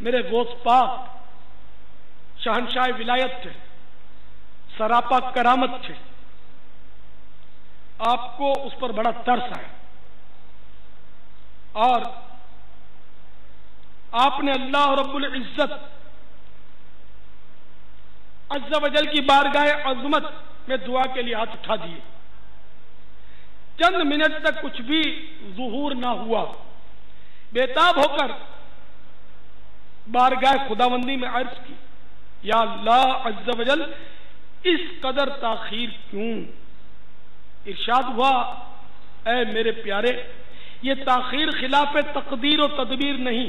میرے غوث پاک شہنشاہ ولایت تھے، سراپا کرامت تھے، آپ کو اس پر بڑا ترس آیا اور آپ نے اللہ رب العزت عز و جل کی بارگاہ عظمت میں دعا کے لیے ہاتھ اٹھا دیے۔ چند منٹ تک کچھ بھی ظہور نہ ہوا، بےتاب ہو کر بارگاہ خداوندی میں عرض کی، یا اللہ عز و جل اس قدر تاخیر کیوں؟ ارشاد ہوا، اے میرے پیارے، یہ تاخیر خلاف تقدیر و تدبیر نہیں،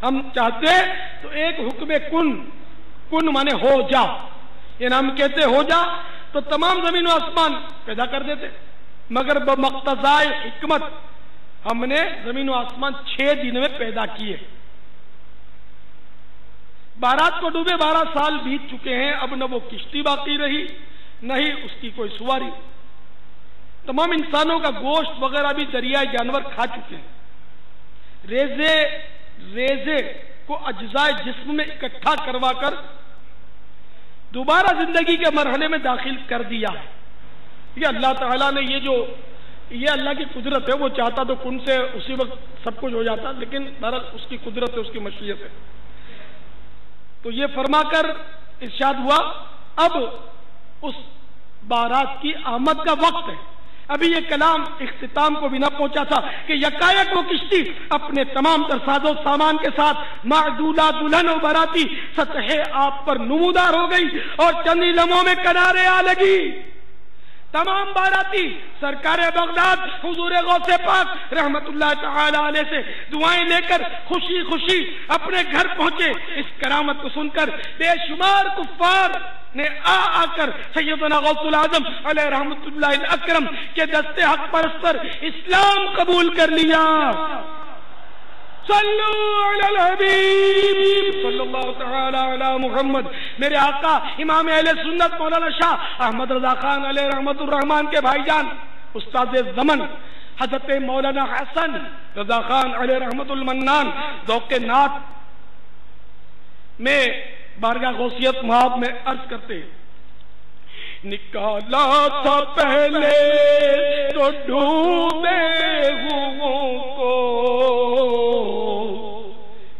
ہم چاہتے تو ایک حکم کن مانے ہو جا، یعنی ہم کہتے ہو جا تو تمام زمین و آسمان پیدا کر دیتے، مگر بمقتضائے حکمت ہم نے زمین و آسمان 6 دن میں پیدا کیے۔ بارات کو ڈوبے 12 سال بیت چکے ہیں، اب نہ وہ کشتی باقی رہی نہ ہی اس کی کوئی سواری، تمام انسانوں کا گوشت وغیرہ بھی دریائے جانور کھا چکے ہیں، ریزے کو اجزاء جسم میں اکٹھا کروا کر دوبارہ زندگی کے مرحلے میں داخل کر دیا ہے۔ یہ اللہ تعالیٰ نے یہ اللہ کی قدرت ہے، وہ چاہتا تو کن سے اسی وقت سب کچھ ہو جاتا، لیکن بہرحال اس کی قدرت ہے، اس کی مشیت ہے۔ تو یہ فرما کر ارشاد ہوا، اب اس بارات کی آمد کا وقت ہے۔ ابھی یہ کلام اختتام کو بھی نہ پہنچا تھا کہ یکایک وہ کشتی اپنے تمام تر ساز و سامان کے ساتھ معدودہ دلہن و باراتی سطح آپ پر نمودار ہو گئی اور چند ہی لمحوں میں کنارے آ لگی۔ تمام باراتی سرکار بغداد حضور غوث پاک رحمت اللہ تعالی علیہ سے دعائیں لے کر خوشی خوشی اپنے گھر پہنچے۔ اس کرامت کو سن کر بے شمار کفار نے آ کر سیدنا غوث العظم علیہ رحمت اللہ الاکرم کے دستے حق پرست پر اسلام قبول کر لیا۔ صلو علی الحبیب صلی اللہ تعالی علی محمد۔ میرے آقا امام اہل سنت مولانا شاہ احمد رضا خان علیہ رحمت الرحمان کے بھائی جان استاد زمن حضرت مولانا حسن رضا خان علیہ رحمت المنان ذوق نعت میں بارگاہ غوثیت محاب میں عرض کرتے ہیں، نکالا تھا پہلے تو ڈوبے ہوں کو،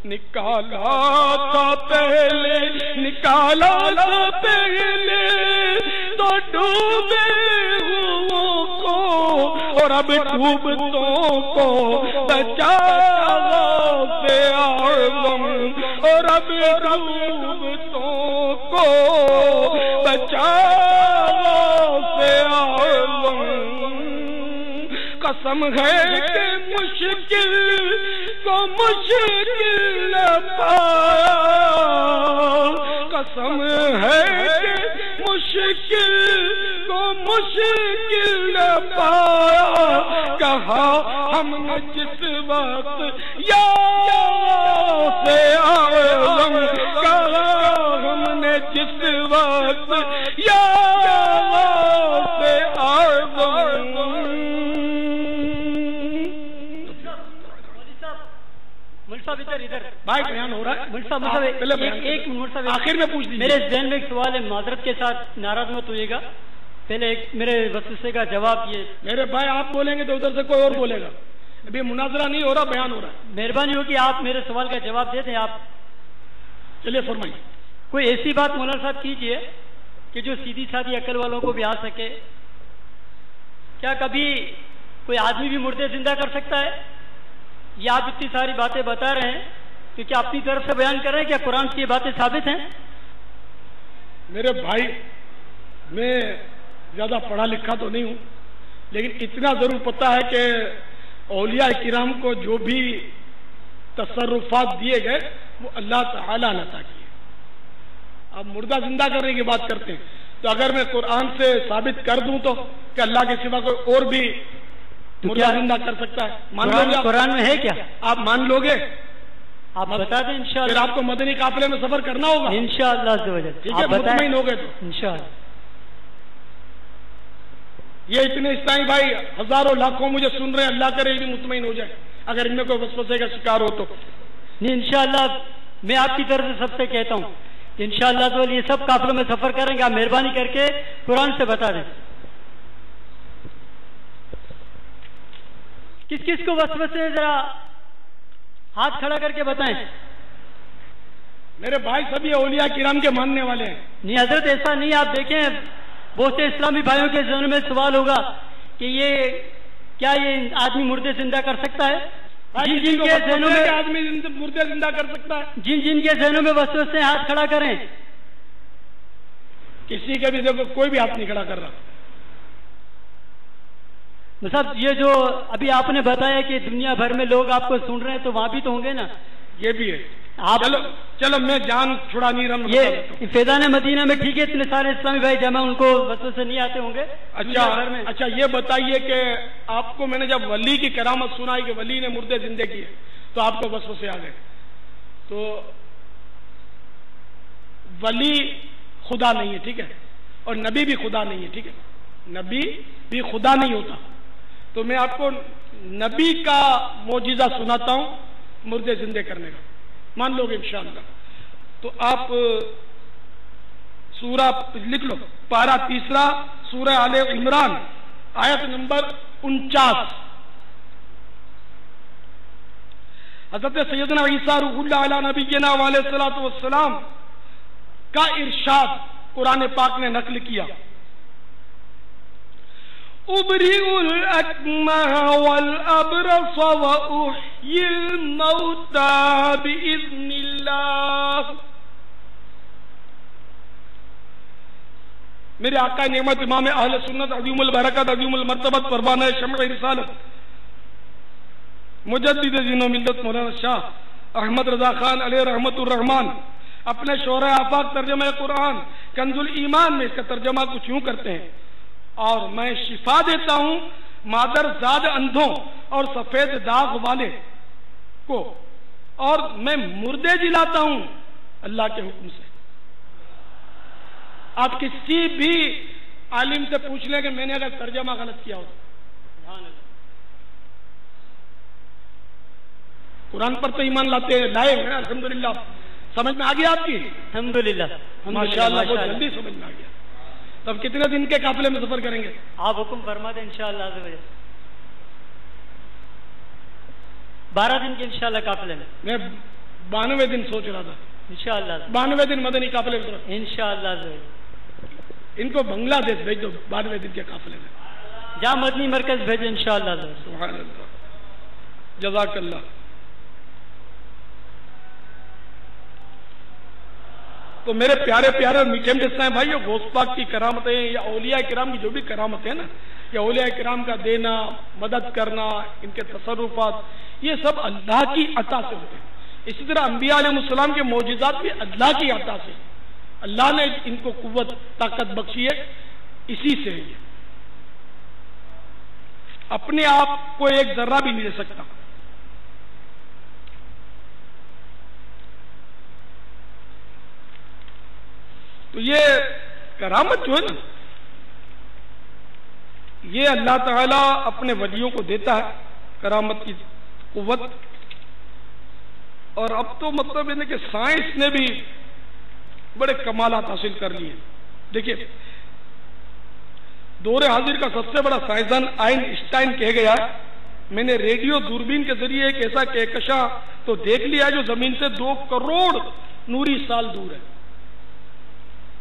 نکالا تھا پہلے تو ڈوبے ہوں کو، اور اب ڈوبتوں کو بچا سے اعظم، اور اب ڈوبتوں کو بچا سے اعظم۔ قسم ہے کہ مشکل کو مشکل نہ پایا، قسم ہے کہ مشکل کو مشکل نہ پایا، کہا ہم نے جس وقت یا سے اعظم، کہا ہم نے جس وقت یا سے اعظم۔ بھائی بیان ہو رہا ہے، ایک منٹ آخر میں پوچھ دیجیے۔ میرے ذہن میں ایک سوال ہے، معذرت کے ساتھ ناراض مت ہوئیے گا، پہلے ایک میرے وسوسے کا جواب یہ۔ میرے بھائی آپ بولیں گے تو ادھر سے کوئی اور بولے گا، ابھی مناظرہ نہیں ہو رہا، بیان ہو رہا ہے۔ مہربانی ہوگی آپ میرے سوال کا جواب دے دیں۔ آپ چلیے فرمائیے۔ کوئی ایسی بات مولانا صاحب کیجئے کہ جو سیدھی سادھی عقل والوں کو بھی آ سکے۔ کیا کبھی کوئی آدمی بھی مردے زندہ کر سکتا ہے؟ یہ آپ اتنی ساری باتیں بتا رہے ہیں کہ کیا اپنی طرف سے بیان کر رہے ہیں؟ کیا قرآن کی یہ باتیں ثابت ہیں؟ میرے بھائی میں زیادہ پڑھا لکھا تو نہیں ہوں، لیکن اتنا ضرور پتا ہے کہ اولیاء کرام کو جو بھی تصرفات دیے گئے وہ اللہ تعالیٰ نے عطا کیے۔ اب مردہ زندہ کرنے کی بات کرتے ہیں تو اگر میں قرآن سے ثابت کر دوں تو کہ اللہ کے سوا کوئی اور بھی مردہ زندہ کر سکتا ہے؟ مان لو گے؟ قرآن میں ہے کیا؟ آپ مان لو گے؟ آپ بتا دیں انشاءاللہ۔ پھر آپ کو مدنی قافلے میں سفر کرنا ہوگا انشاءاللہ۔ ٹھیک ہے، مطمئن ہو گئے تو انشاءاللہ۔ یہ اتنے اسلامی بھائی ہزاروں لاکھوں مجھے سن رہے ہیں، اللہ کرے بھی مطمئن ہو جائے اگر ان میں کوئی وسوسے کا شکار ہو تو۔ نہیں انشاءاللہ میں آپ کی طرف سے سب سے کہتا ہوں کہ انشاءاللہ تو یہ سب قافلوں میں سفر کریں گے، آپ مہربانی کر کے قرآن سے بتا دیں کس کس کو وسوسے، ذرا ہاتھ کھڑا کر کے بتائیں۔ میرے بھائی سبھی اولیاء کرام کے ماننے والے ہیں۔ نہیں حضرت ایسا نہیں، آپ دیکھیں بہت سے اسلامی بھائیوں کے ذہن میں سوال ہوگا کہ کیا یہ آدمی مردے زندہ کر سکتا ہے؟ جن جن کے ذہنوں میں آدمی مردے زندہ کر سکتا ہے، جن جن کے ذہنوں میں وسوسے ہیں ہاتھ کھڑا کریں۔ کسی کے بھی دیکھو کوئی بھی ہاتھ نہیں کھڑا کر رہا۔ صاحب یہ جو ابھی آپ نے بتایا کہ دنیا بھر میں لوگ آپ کو سن رہے ہیں تو وہاں بھی تو ہوں گے نا؟ یہ بھی ہے۔ چلو میں جان چھڑا نہیں رہا، یہ فیضان مدینہ میں ٹھیک ہے اتنے سارے اسلامی بھائی جمع، ان کو وسوسے نہیں آتے ہوں گے؟ اچھا یہ بتائیے کہ آپ کو میں نے جب ولی کی کرامت سنائی کہ ولی نے مردے زندے کیے تو آپ کو وسوسے آ گئے، تو ولی خدا نہیں ہے، ٹھیک ہے، اور نبی بھی خدا نہیں ہے، ٹھیک ہے، نبی بھی خدا نہیں ہوتا۔ تو میں آپ کو نبی کا معجزہ سناتا ہوں مردے زندے کرنے کا، مان لو گے انشاءاللہ؟ تو آپ سورہ لکھ لو، پارہ 3 سورہ آل عمران آیت نمبر 49۔ حضرت سیدنا عیسیٰ روح اللہ علیہ نبینا علیہ الصلوۃ والسلام کا ارشاد قرآن پاک نے نقل کیا، ابرئ الاکمہ والابرص واحیی الموتى باذن اللہ۔ میرے آقا نعمت امام اہل سنت عظیم البرکت عظیم المرتبت پروانہ شمع رسالت مجدد دین و ملت مولانا شاہ احمد رضا خان علیہ رحمت الرحمان اپنے شورۂ آفاق ترجمہ قرآن کنز الایمان میں اس کا ترجمہ کچھ یوں کرتے ہیں، اور میں شفا دیتا ہوں مادر زاد اندھوں اور سفید داغ والے کو، اور میں مردے جلاتا ہوں اللہ کے حکم سے۔ آپ کسی بھی عالم سے پوچھ لیں کہ میں نے اگر ترجمہ غلط کیا ہو، قرآن پر تو ایمان لائے ہیں الحمدللہ۔ سمجھ میں آ گیا آپ کی؟ الحمدللہ ماشاءاللہ، بہت جلدی سمجھ میں آ گیا۔ تب کتنے دن کے قافلے میں سفر کریں گے؟ آپ حکم فرما دیں انشاءاللہ۔ 12 دن کے انشاءاللہ قافلے میں 92 دن سوچ رہا تھا انشاءاللہ، 92 دن مدنی قافلے میں انشاءاللہ۔ ان کو بنگلہ دیش بھیج دو 92 دن کے قافلے میں، جہاں مدنی مرکز بھیجے انشاءاللہ۔ سبحان اللہ، جزاک اللہ۔ تو میرے پیارے پیارے میٹھے میٹھے بھائی، یہ غوث پاک کی کرامتیں یا اولیاء کرام کی جو بھی کرامتیں ہیں نا، یا اولیاء کرام کا دینا، مدد کرنا، ان کے تصرفات، یہ سب اللہ کی عطا سے ہوتے ہیں۔ اسی طرح انبیاء علیہ السلام کے معجزات بھی اللہ کی عطا سے، اللہ نے ان کو قوت طاقت بخشی ہے، اسی سے ہے۔ یہ اپنے آپ کو ایک ذرہ بھی نہیں دے سکتا۔ تو یہ کرامت جو ہے نا، یہ اللہ تعالیٰ اپنے ولیوں کو دیتا ہے، کرامت کی قوت۔ اور اب تو مطلب ہے کہ سائنس نے بھی بڑے کمالات حاصل کر لیے۔ دیکھیے، دور حاضر کا سب سے بڑا سائنسدان آئنسٹائن کہہ گیا، میں نے ریڈیو دوربین کے ذریعے ایک ایسا کہکشاں تو دیکھ لیا جو زمین سے 2 کروڑ نوری سال دور ہے،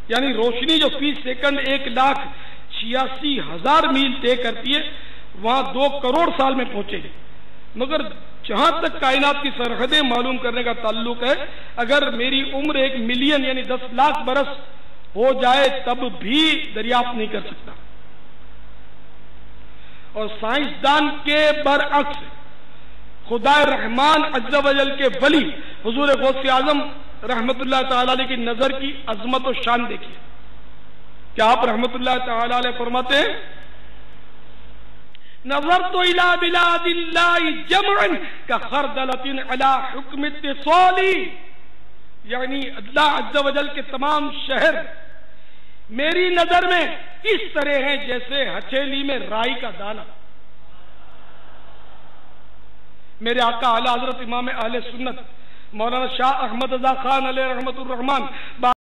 یعنی روشنی جو فی سیکنڈ 1,86,000 میل طے کرتی ہے، وہاں 2 کروڑ سال میں پہنچے گی۔ مگر جہاں تک کائنات کی سرحدیں معلوم کرنے کا تعلق ہے، اگر میری عمر 1 ملین یعنی 10 لاکھ برس ہو جائے تب بھی دریافت نہیں کر سکتا۔ اور سائنسدان کے برعکس خدا رحمان عز و جل کے ولی حضور غوث اعظم رحمت اللہ تعالی علیہ کی نظر کی عظمت و شان دیکھیے۔ کیا آپ رحمت اللہ تعالی علیہ فرماتے ہیں، نظرت الى بلاد اللہ جمعا كخردلۃ علی حکم اتصال، یعنی اللہ عز و جل کے تمام شہر میری نظر میں اس طرح ہیں جیسے ہتھیلی میں رائی کا دانہ۔ میرے آقا اعلی حضرت امام اہل سنت مولانا شاہ احمد رضا خان علیہ رحمت الرحمان